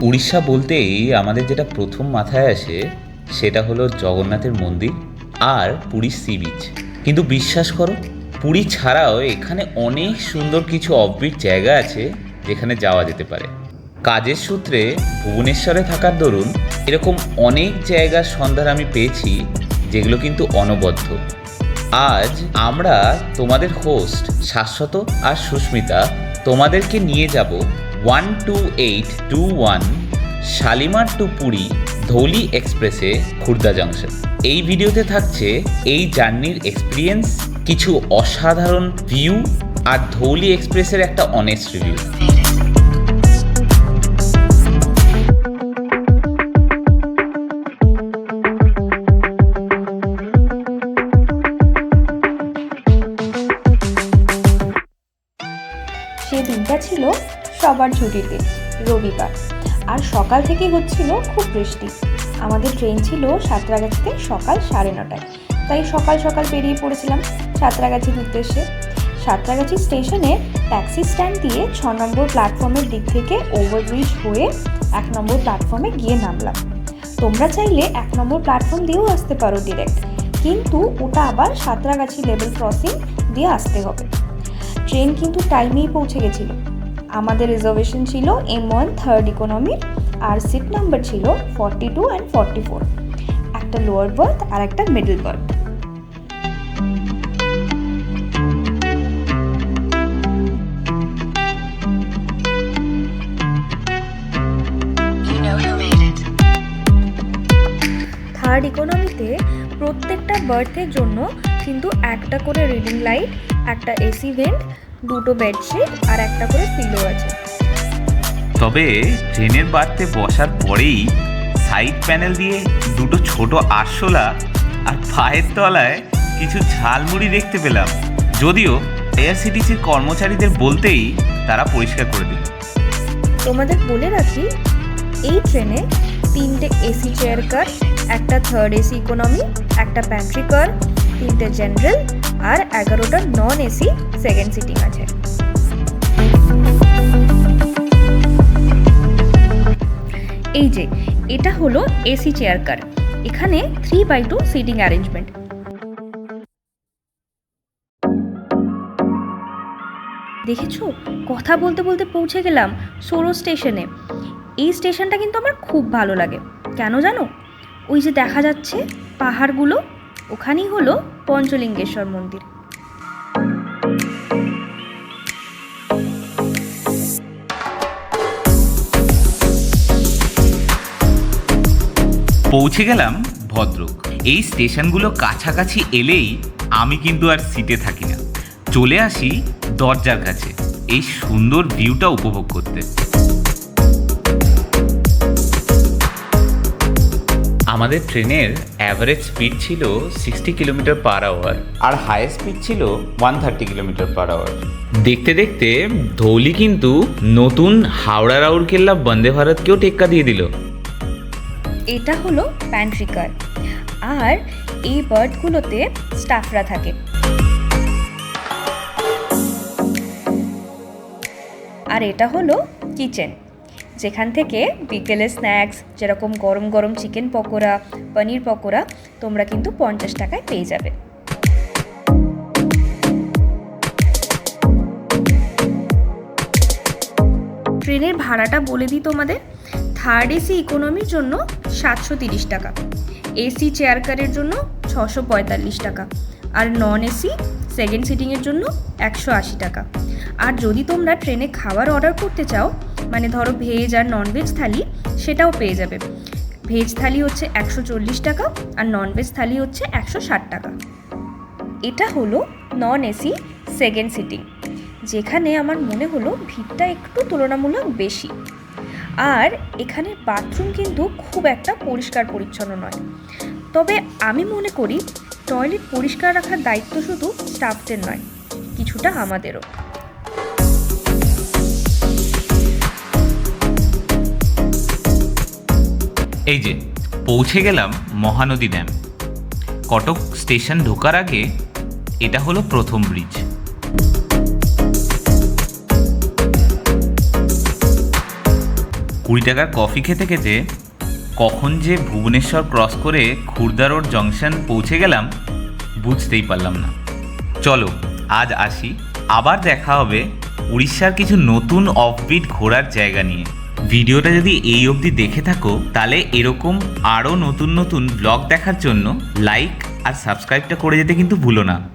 উড়িষ্যা বলতেই আমাদের যেটা প্রথম মাথায় আসে সেটা হলো জগন্নাথের মন্দির আর পুরীর সি বিচ। কিন্তু বিশ্বাস করো, পুরী ছাড়াও এখানে অনেক সুন্দর কিছু অফবিট জায়গা আছে যেখানে যাওয়া যেতে পারে। কাজের সূত্রে ভুবনেশ্বরে থাকার দরুন এরকম অনেক জায়গার সন্ধান আমি পেয়েছি যেগুলো কিন্তু অনবদ্য। আজ আমরা তোমাদের হোস্ট শাশ্বত আর সুস্মিতা তোমাদেরকে নিয়ে যাব 12821 শালিমার টু পুরী ধৌলি এক্সপ্রেসে খুর্দা জাংশন। এই ভিডিওতে থাকছে এই জার্নির এক্সপিরিয়েন্স, কিছু অসাধারণ ভিউ আর ধৌলি এক্সপ্রেসের একটা অনেস্ট রিভিউ। সেই দিনটা ছিল সবার ছুটির দিন, রবিবার, আর সকাল থেকেই হচ্ছিল খুব বৃষ্টি। আমাদের ট্রেন ছিল সাঁতরাগাছিতে সকাল 9:30টায়, তাই সকাল সকাল বেরিয়ে পড়েছিলাম সাঁতরাগাছির উদ্দেশ্যে। সাঁতরাগাছি স্টেশনে ট্যাক্সি স্ট্যান্ড দিয়ে 6 নম্বর প্ল্যাটফর্মের দিক থেকে ওভারব্রিজ হয়ে 1 নম্বর প্ল্যাটফর্মে গিয়ে নামলাম। তোমরা চাইলে 1 নম্বর প্ল্যাটফর্ম দিয়েও আসতে পারো ডিরেক্ট, কিন্তু ওটা আবার সাঁতরাগাছি লেভেল ক্রসিং দিয়ে আসতে হবে। ট্রেন কিন্তু টাইমেই পৌঁছে গেছিল। আমাদের রিজার্ভেশন ছিল M1 থার্ড ইকোনমির, আর সিট নাম্বার ছিল 42 and 44, একটা লোয়ার বার্থ আর একটা মিডল বার্থ। থার্ড ইকোনমিতে প্রত্যেকটা বার্থের জন্য কিন্তু একটা করে রিডিং লাইট, একটা এসি ভেন্ট, 2টো বেডশিট আর একটা করে পিলো আছে। তবে ট্রেনের বার্থে বসার পরেই সাইড প্যানেল দিয়ে 2টো ছোট আরশোলা আর পায়ের তলায় কিছু ঝালমুড়ি দেখতে পেলাম, যদিও এআরসিটিসির কর্মচারীদের বলতেই তারা পরিষ্কার করে দিল। তোমাদের বলে রাখি, এই ট্রেনে 3টে এসি চেয়ার কার, একটা থার্ড এসি ইকোনমি, একটা প্যান্ট্রি কার, 3টে জেনারেল আর 11টা নন এসি সেকেন্ড সিটিং আছে। এই যে এটা হলো এসি চেয়ার কার, এখানে 3/2 সিটিং অ্যারেঞ্জমেন্ট। দেখেছো, কথা বলতে বলতে পৌঁছে গেলাম সোরো স্টেশনে। এই স্টেশনটা কিন্তু আমার খুব ভালো লাগে। কেন জানো? ওই যে দেখা যাচ্ছে পাহাড়গুলো, ওখানেই হলো পঞ্চলিঙ্গেশ্বর মন্দির। পৌঁছে গেলাম ভদ্রক। এই স্টেশনগুলো কাছাকাছি এলেই আমি কিন্তু আর সিটে থাকি না, চলে আসি দরজার কাছে এই সুন্দর ভিউটা উপভোগ করতে। আমাদের ট্রেনের অ্যাভারেজ স্পিড ছিল 60 km/h আর হাইয়েস্ট স্পিড ছিল 130 km/h। দেখতে দেখতে ধৌলি কিন্তু নতুন হাওড়া রাউরকেল্লা বন্দে ভারতকেও টেক্কা দিয়ে দিল। এটা হলো প্যান্ট্রি কার, আর এই বার্থগুলোতে স্টাফরা থাকে। আর এটা হলো কিচেন, যেখান থেকে বিকেলে স্ন্যাক্স যেরকম গরম গরম চিকেন পকোড়া, পনির পকোড়া তোমরা কিন্তু 50 টাকায় পেয়ে যাবে। ট্রেনের ভাড়াটা বলে দিই তোমাদের। থার্ড এসি ইকোনমির জন্য 730 টাকা, এসি চেয়ার কারের জন্য 645 টাকা, আর নন এসি সেকেন্ড সিটিংয়ের জন্য 180 টাকা। আর যদি তোমরা ট্রেনে খাবার অর্ডার করতে চাও, মানে ধরো ভেজ আর ননভেজ থালি, সেটাও পেয়ে যাবে। ভেজ থালি হচ্ছে 140 টাকা আর ননভেজ থালি হচ্ছে 160 টাকা। এটা হলো নন এসি সেকেন্ড সিটিং, যেখানে আমার মনে হলো ভিড়টা একটু তুলনামূলক বেশি। আর এখানে বাথরুম কিন্তু খুব একটা পরিষ্কার পরিচ্ছন্ন নয়, তবে আমি মনে করি টয়লেট পরিষ্কার রাখার দায়িত্ব শুধু স্টাফদের নয়, কিছুটা আমাদেরও। এই যে পৌঁছে গেলাম মহানদী ড্যাম। কটক স্টেশন ঢোকার আগে এটা হলো প্রথম ব্রিজ। 20 টাকার কফি খেতে খেতে কখন যে ভুবনেশ্বর ক্রস করে খুর্দা রোড জংশন পৌঁছে গেলাম বুঝতেই পারলাম না। চলো আজ আসি, আবার দেখা হবে উড়িষ্যার কিছু নতুন অফবিট ঘোরার জায়গা নিয়ে। ভিডিওটা যদি এই অবধি দেখে থাকো তাহলে এরকম আরও নতুন নতুন ব্লগ দেখার জন্য লাইক আর সাবস্ক্রাইবটা করে যেতে কিন্তু ভুলো না।